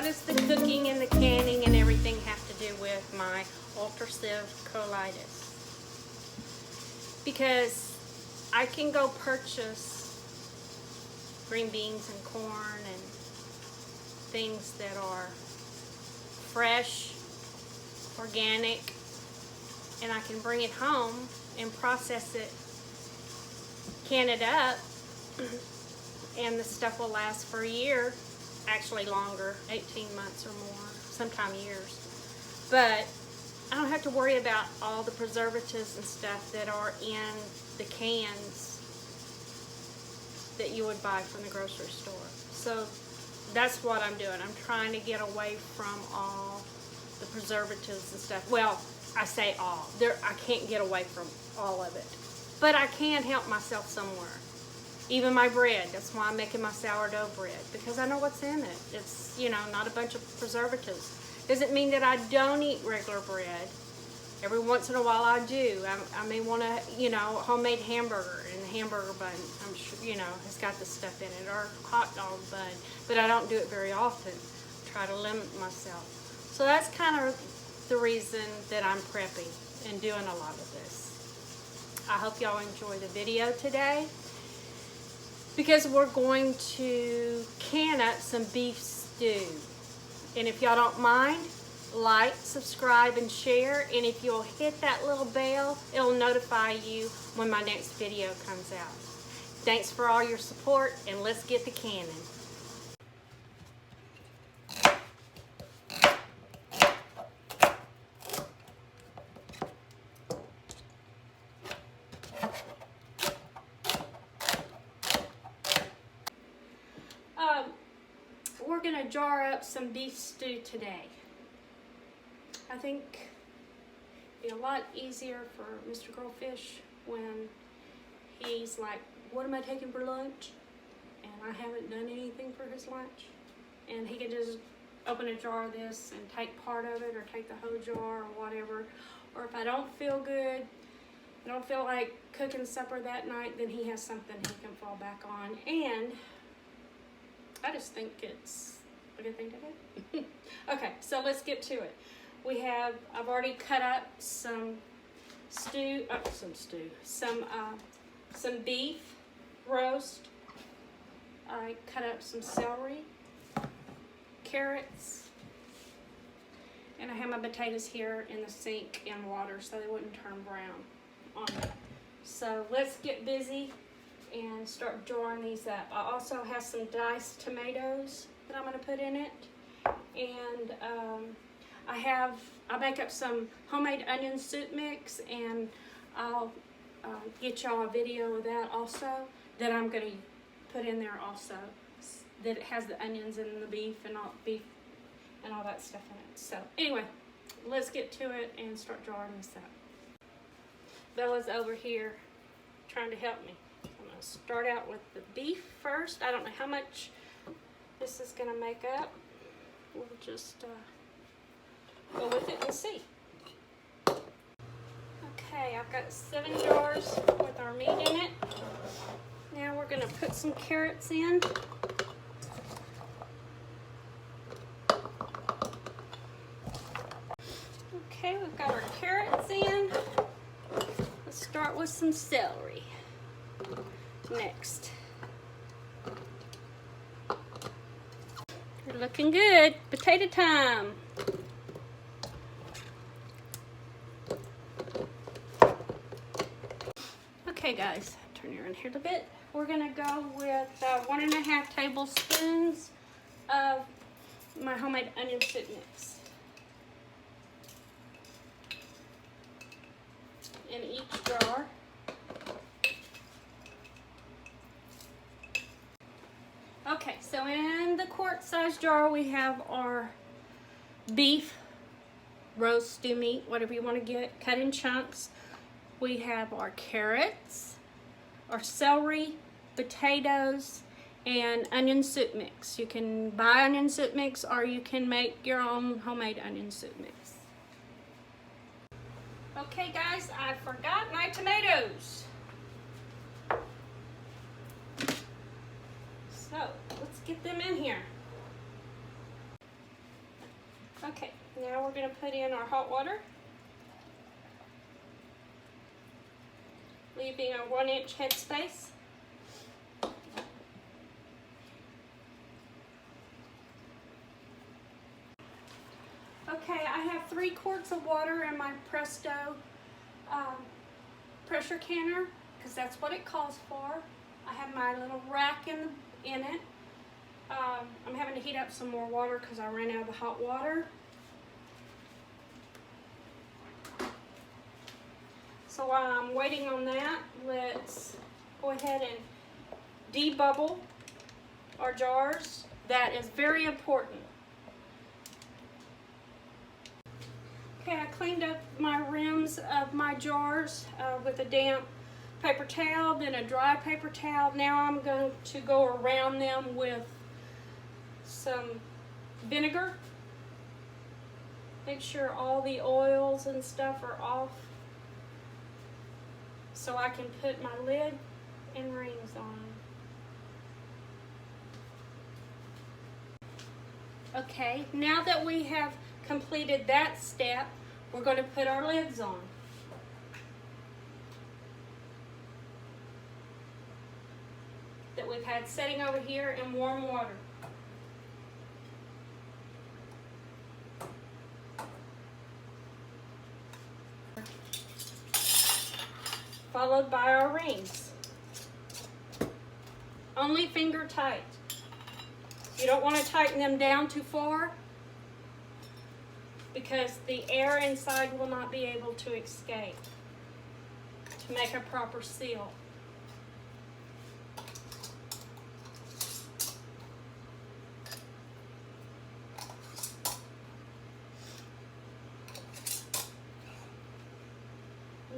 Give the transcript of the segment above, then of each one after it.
what does the cooking and the canning and everything have to do with my ulcerative colitis? Because I can go purchase green beans and corn and things that are fresh, organic, and I can bring it home and process it, can it up, and the stuff will last for a year, actually longer, 18 months or more, sometimes years. But I don't have to worry about all the preservatives and stuff that are in the cans that you would buy from the grocery store. So that's what I'm doing. I'm trying to get away from all the preservatives and stuff. Well, I say all. I can't get away from all of it. But I can help myself somewhere. Even my bread. That's why I'm making my sourdough bread. Because I know what's in it. It's, you know, not a bunch of preservatives. Doesn't mean that I don't eat regular bread. Every once in a while I do. I may want to, you know, homemade hamburger, and the hamburger bun, I'm sure, you know, has got the stuff in it, or hot dog bun. But I don't do it very often. Try to limit myself. So that's kind of the reason that I'm prepping and doing a lot of this. I hope y'all enjoy the video today, because we're going to can up some beef stew. And if y'all don't mind, like, subscribe, and share. And if you'll hit that little bell, it'll notify you when my next video comes out. Thanks for all your support, and let's get to canning. We're gonna jar up some beef stew today. I think it'd be a lot easier for Mr. Grillfish when he's like, what am I taking for lunch? And I haven't done anything for his lunch. And he can just open a jar of this and take part of it, or take the whole jar, or whatever. Or if I don't feel good, I don't feel like cooking supper that night, then he has something he can fall back on. And I just think it's a good thing to do. Okay, so let's get to it. I've already cut up some beef roast. I cut up some celery, carrots, and I have my potatoes here in the sink in water so they wouldn't turn brown on me. So let's get busy and start jarring these up. I also have some diced tomatoes that I'm going to put in it, and I make up some homemade onion soup mix, and I'll get y'all a video of that also, that I'm going to put in there also, that it has the onions and the beef and all that stuff in it. So anyway, let's get to it and start jarring this up. Bella's over here trying to help me. I'm going to start out with the beef first. I don't know how much this is going to make up. We'll just go with it and see. Okay, I've got 7 jars with our meat in it. Now we're going to put some carrots in. Okay, we've got our carrots in. Let's start with some celery next. You're looking good. Potato time. Okay guys, turn your in here a little bit. We're gonna go with 1.5 tablespoons of my homemade onion soup mix in each jar. Okay, so in the quart-sized jar we have our beef, roast, stew meat, whatever you want to get, cut in chunks. We have our carrots, our celery, potatoes, and onion soup mix. You can buy onion soup mix, or you can make your own homemade onion soup mix. Okay guys, I forgot my tomatoes. So let's get them in here. Okay, now we're going to put in our hot water, leaving a 1-inch headspace. Okay, I have 3 quarts of water in my Presto pressure canner, because that's what it calls for. I have my little rack in it. I'm having to heat up some more water because I ran out of the hot water. So while I'm waiting on that, let's go ahead and debubble our jars. That is very important. Okay, I cleaned up my rims of my jars with a damp paper towel, then a dry paper towel. Now I'm going to go around them with some vinegar. Make sure all the oils and stuff are off so I can put my lid and rings on. Okay, now that we have completed that step, we're going to put our lids on. That we've had setting over here in warm water. Followed by our rings. Only finger tight. You don't want to tighten them down too far because the air inside will not be able to escape to make a proper seal.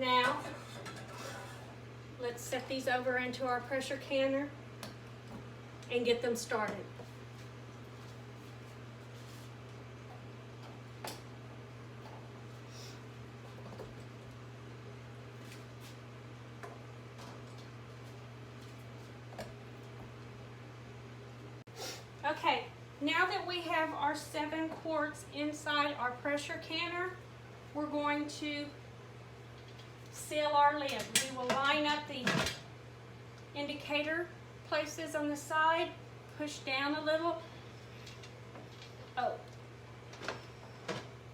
Now, let's set these over into our pressure canner and get them started. Okay, now that we have our 7 quarts inside our pressure canner, we're going to seal our lid. We will line up the indicator places on the side, push down a little. Oh.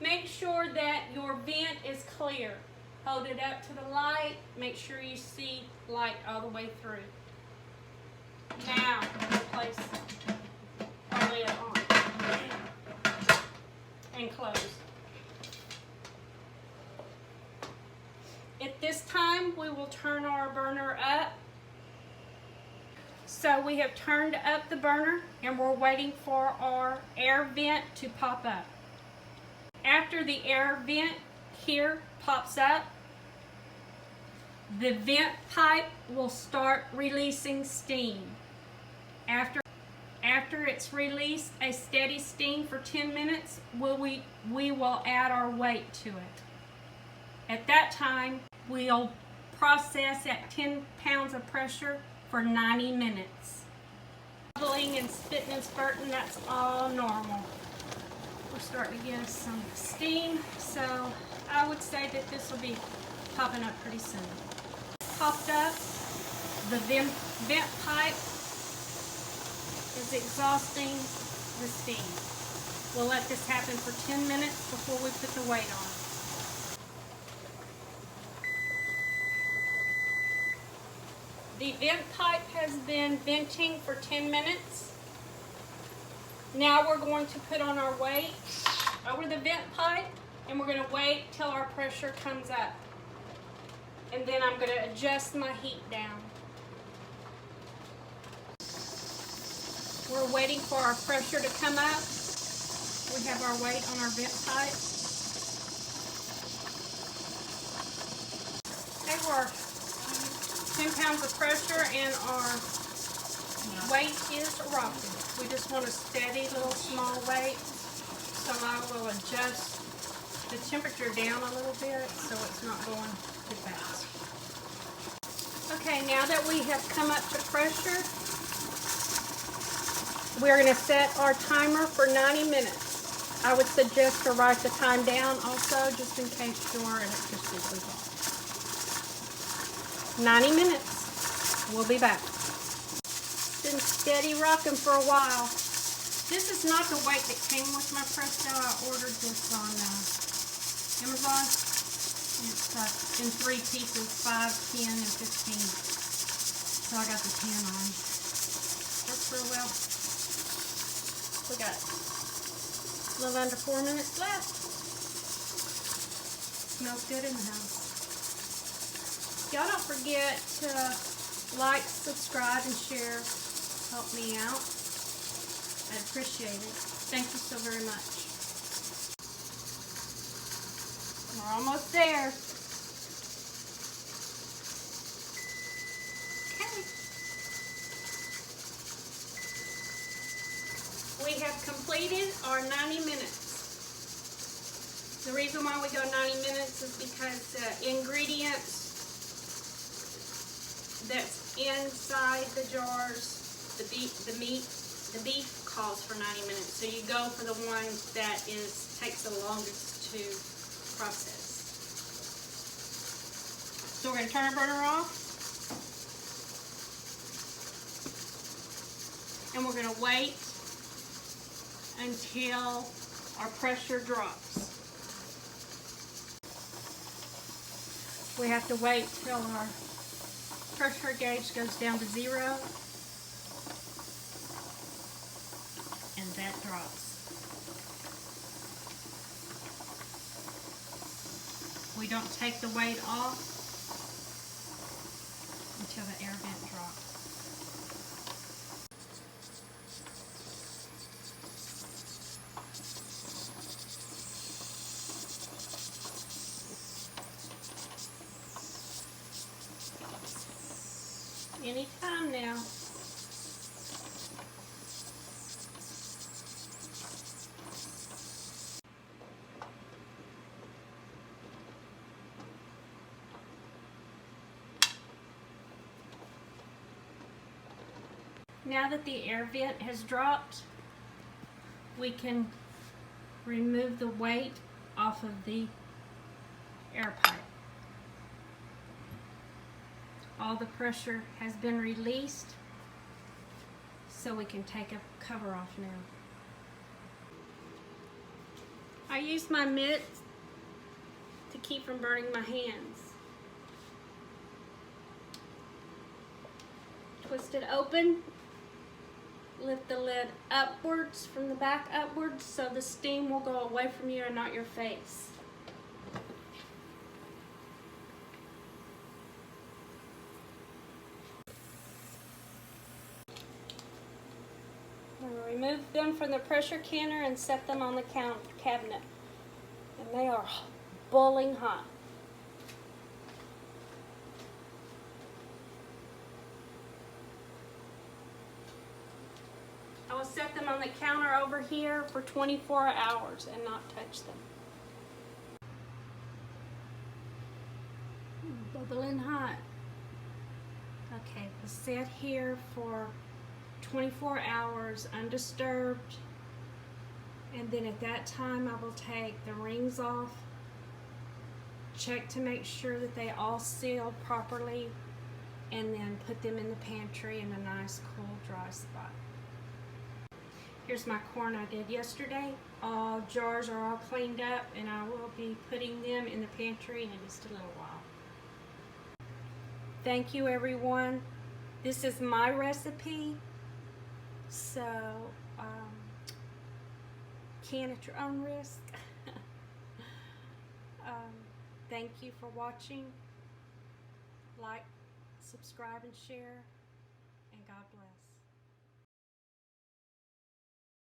Make sure that your vent is clear. Hold it up to the light. Make sure you see light all the way through. Now, place our lid on and close. At this time, we will turn our burner up. So we have turned up the burner and we're waiting for our air vent to pop up. After the air vent here pops up, the vent pipe will start releasing steam. After it's released a steady steam for 10 minutes, we will add our weight to it. At that time, we'll process at 10 pounds of pressure for 90 minutes. Bubbling and spitting and spurting, that's all normal. We're starting to get us some steam, so I would say that this will be popping up pretty soon. Popped up, the vent pipe is exhausting the steam. We'll let this happen for 10 minutes before we put the weight on. The vent pipe has been venting for 10 minutes. Now we're going to put on our weight over the vent pipe and we're going to wait till our pressure comes up. And then I'm going to adjust my heat down. We're waiting for our pressure to come up. We have our weight on our vent pipe. Okay, we're 10 pounds of pressure and our weight is rocking. We just want a steady little small weight. So I will adjust the temperature down a little bit so it's not going too fast. Okay, now that we have come up to pressure, we're going to set our timer for 90 minutes. I would suggest to write the time down also, just in case your electricity goes off. 90 minutes. We'll be back. Been steady rocking for a while. This is not the weight that came with my Presto. I ordered this on Amazon. It's in 3 pieces, 5, 10, and 15. So I got the 10 on. Works real well. We got a little under 4 minutes left. Smells good in the house. Y'all don't forget to like, subscribe, and share. Help me out. I appreciate it. Thank you so very much. We're almost there. Okay. We have completed our 90 minutes. The reason why we go 90 minutes is because the ingredients that's inside the jars, the beef calls for 90 minutes. So you go for the one that takes the longest to process. So we're going to turn our burner off. And we're going to wait until our pressure drops. We have to wait till our pressure gauge goes down to 0, and that drops. We don't take the weight off until the air vent drops. Anytime now. Now that the air vent has dropped, we can remove the weight off of the air pipe. All the pressure has been released, so we can take a cover off now. I use my mitts to keep from burning my hands. Twist it open, lift the lid upwards from the back upwards so the steam will go away from you and not your face. Remove them from the pressure canner and set them on the cabinet. And they are boiling hot. I will set them on the counter over here for 24 hours and not touch them. Bubbling hot. Okay, we'll set here for 24 hours undisturbed, and then at that time I will take the rings off, check to make sure that they all seal properly, and then put them in the pantry in a nice cool dry spot. Here's my corn I did yesterday. All jars are all cleaned up, and I will be putting them in the pantry in just a little while. Thank you, everyone. This is my recipe. So, can at your own risk. Thank you for watching. Like, subscribe, and share, and God bless.